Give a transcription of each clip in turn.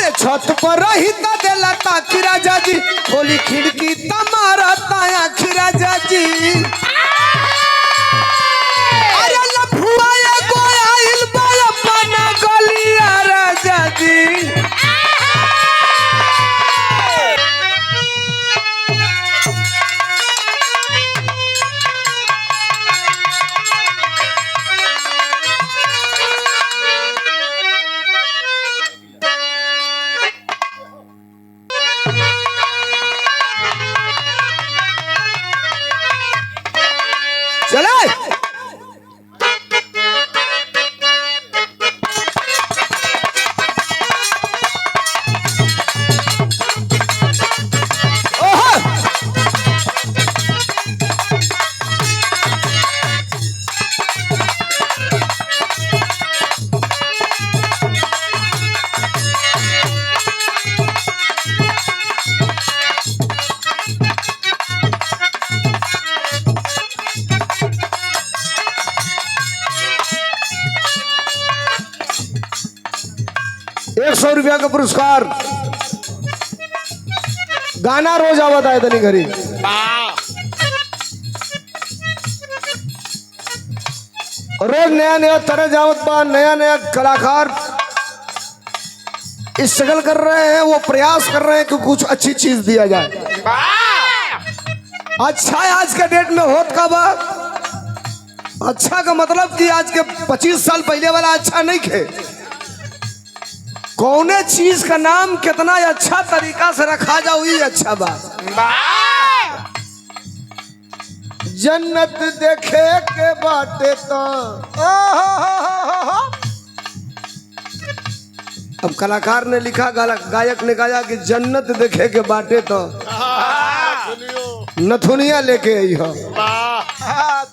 अरे छत पर रही त देला ताकि राजा जी खोली खिड़की तमारा ताया खिराजा जी अरे लफुआ एगो आइल बा अपना गलिया राजा जी चले ₹100 का पुरस्कार गाना रोज आवत है तनी घरी रोज नया नया तरह जावत बा नया नया कलाकार स्ट्रगल कर रहे हैं वो प्रयास कर रहे हैं कि कुछ अच्छी चीज दिया जाए अच्छा है आज के डेट में होत का बा अच्छा का मतलब कि आज के 25 साल पहले वाला अच्छा नहीं खे कौने चीज का नाम कितना अच्छा तरीका से रखा जाओ ये अच्छा बात जन्नत देखे के बाटे तो अब कलाकार ने लिखा गायक ने गाया कि जन्नत देखे के बाटे तो नथुनिया लेके आई हो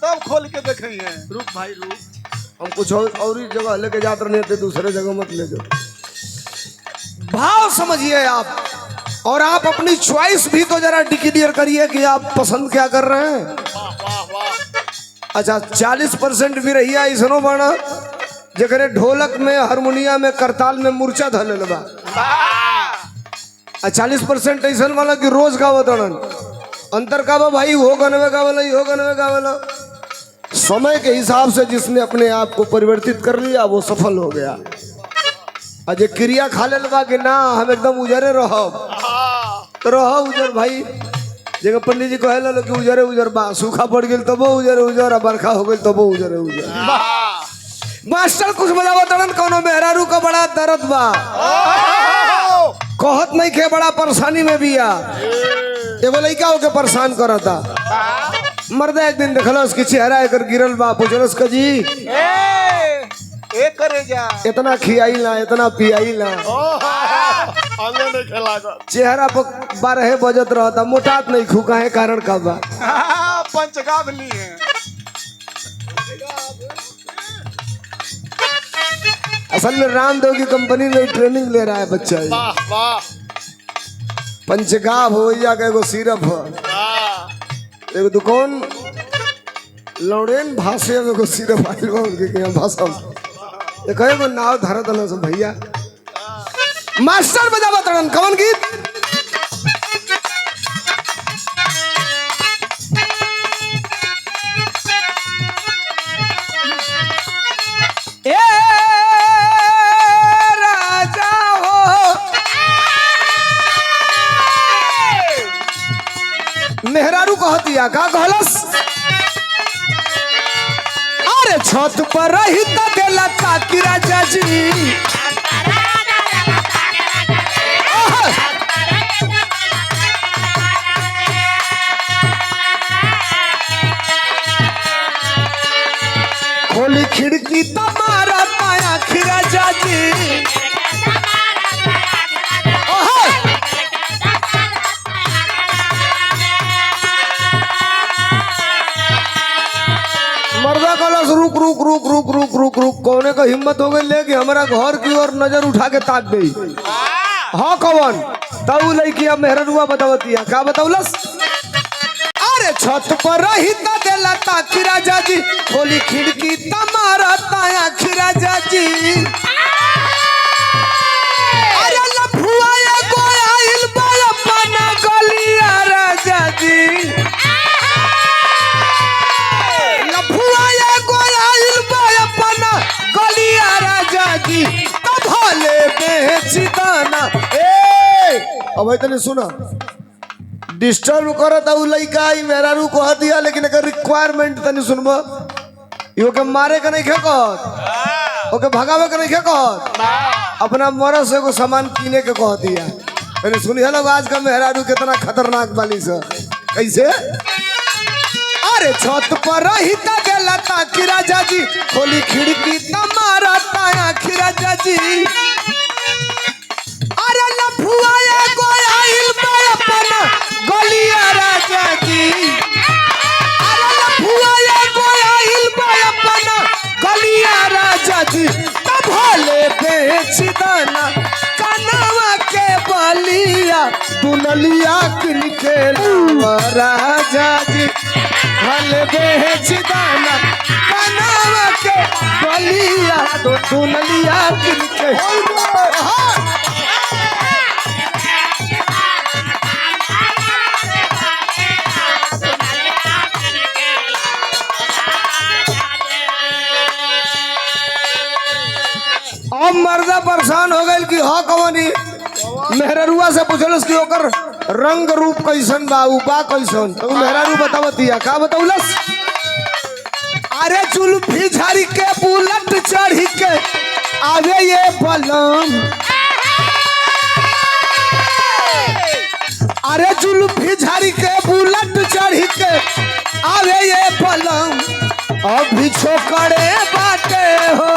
तब खोल के देखेंगे रुक भाई रुक हम कुछ और ही जगह लेके जाते नहीं थे दूसरे जगह मत ले जाओ भाव समझिए आप और आप अपनी चॉइस भी तो जरा डिक्लेयर करिए कि आप पसंद क्या कर रहे हैं अच्छा 40% भी रही है इसनो बाना जगरे ढोलक में हारमोनिया में करताल में मूर्छा धले बा 40% ऐसा वाला कि रोज गावत अंतर का बा भाई हो गनवे गावला हो गनवे गावला समय के हिसाब से जिसने अपने आप को परिवर्तित कर लिया वो सफल हो गया अजय क्रिया खा ले बा कि ना हम एकदम उजरे रहो तो रहो उजर भाई जगह पंडित जी कहे लो कि उजरे उजर बा सूखा पड़ गई तब उजरे उजर बरखा हो गई तब उजरे उजर मास्टर कुछ बजावा तड़न कोनो मेहरारू का बड़ा दर्द बा कहत नहीं के बड़ा परेशानी में भी आ एगो लड़का होके परेशान करता मर्दा एक दिन देखल उसकी चेहरा एक गिरल बा पूछलस का जी करे जा इतना खियाई ला इतना पियाई ला चेहरा पर 12 बजत रहता मोटात नहीं खूका है कारण का बा पंचगाव लिए असल में रामदेव की कंपनी में ट्रेनिंग ले रहा है बच्चा पंचगाव हो या एगो सिरप हो एगो दुकान लौड़ेन भाषे में एगो सिरप आइल बा उनके यहाँ भाषा एक एगो नाव धरत न सब भैया मास्टर बजावा तड़न कौन गीत ए राजा हो मेहरारू कहतिया का कहलस अरे छत पर रही त देला ताकि राजा जी खोली खिड़की तमारा पाया खिराजा जी मर्दा कलश रुक रुक रुक रुक रुक रुक रुक कौने का हिम्मत हो गई ले कि हमारा घर की ओर नजर उठा के ताक गई हाँ कौन तब लड़की अब मेहरनुआ बतावती है क्या बताउलस अरे छत पर रही त देला ताकि राजा जी खोली खिड़की तमारा ताया खिराजा जी अरे लफू अब इतने सुना डिस्टर्ब करता उ लइका ई मेरा रू कह दिया लेकिन एकर रिक्वायरमेंट तनी सुनबो यो के मारे के नहीं कहत ओके भगावे के नहीं कहत अपना मरद से को सामान किने के कह दिया तनी सुनिए लोग आज का मेहरारू कितना खतरनाक बाली से कैसे अरे छत पर रही ता गेला ताकि राजा जी खोली खिड़की तमारा ताया खि राजा जी अरे लफुआ एगो आइल बा अपना गलिया राजा जी अरे लफुआ एगो आइल बा अपना गलिया राजा जी तब भले बेच दाना कनवा के बलिया दुनलिया किनके राजा जी भले बेच दाना कनवा के बलिया दुनलिया किनके अब मर्दा परेशान हो गए कि हाँ कवनी मेहरुआ से पूछलस कि ओकर रंग रूप कैसन बा उ बा कैसन तो मेहरारू बतावतिया का बताउलस अरे जुल्फी झाड़ी के बुलट चढ़ी के आवे ये बलम अरे जुल्फी झाड़ी के बुलट चढ़ी के आवे ये बलम अभी छोकरे बाटे हो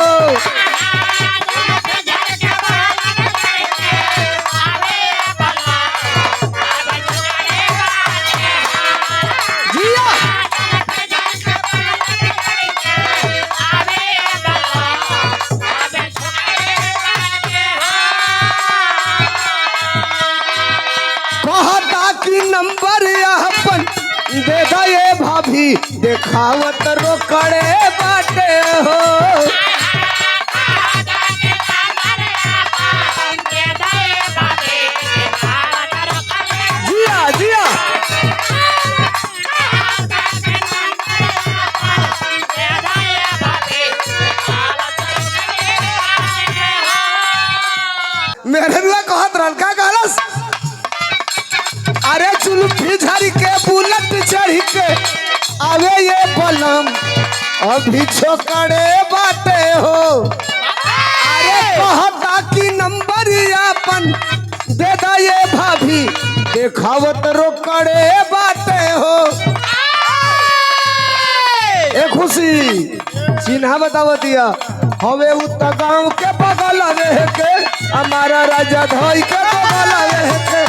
नंबर अपन दे दे भाभी देखावत रोकड़े बाटे हो जिया जिया मेरे रुआ कहत रहन का कहलस अरे जुल्फी झाड़ी के बुलट चढ़ी के आवे ये बलम अभी छोकरे बाटे हो अरे कहता कि नंबर अपन दे दा ये भाभी देखावत रोकड़े बाटे हो ए खुशी चिन्हा बतावतिया हवे उत गांव के बगल के हमारा राजा धोई के बगल के